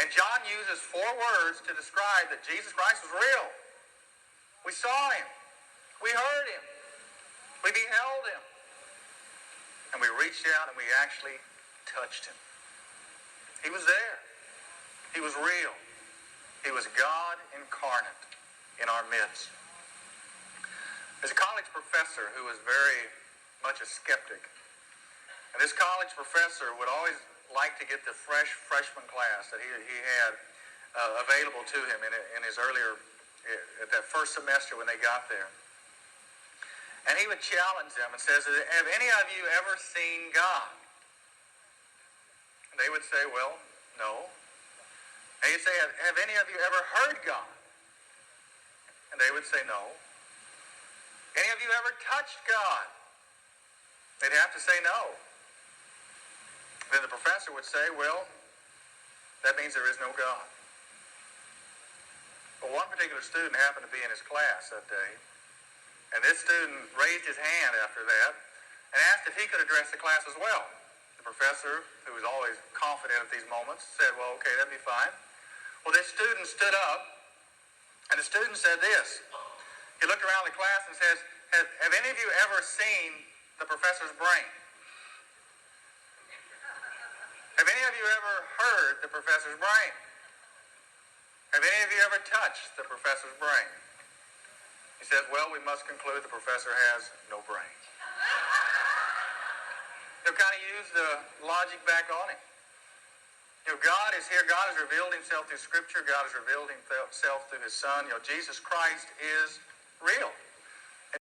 And John uses 4 words to describe that Jesus Christ was real. We saw him. We heard him. We beheld him. And we reached out and we actually touched him. He was there. He was real. He was God incarnate in our midst. There's a college professor who was very much a skeptic. And this college professor would always like to get the freshman class that he had available to him in his earlier, at that first semester when they got there. And he would challenge them and says, have any of you ever seen God? And they would say, well, no. And he'd say, have any of you ever heard God? And they would say, no. Any of you ever touched God? They'd have to say no. Then the professor would say, well, that means there is no God. Well, one particular student happened to be in his class that day, and this student raised his hand after that and asked if he could address the class as well. The professor, who was always confident at these moments, said, well, okay, that'd be fine. Well, this student stood up, and the student said this. He looked around the class and says, have any of you ever seen the professor's brain? Have any of you ever heard the professor's brain? Have any of you ever touched the professor's brain? He says, well, we must conclude the professor has no brain. He'll kind of use the logic back on him. You know, God is here. God has revealed himself through Scripture. God has revealed himself through his Son. You know, Jesus Christ is real.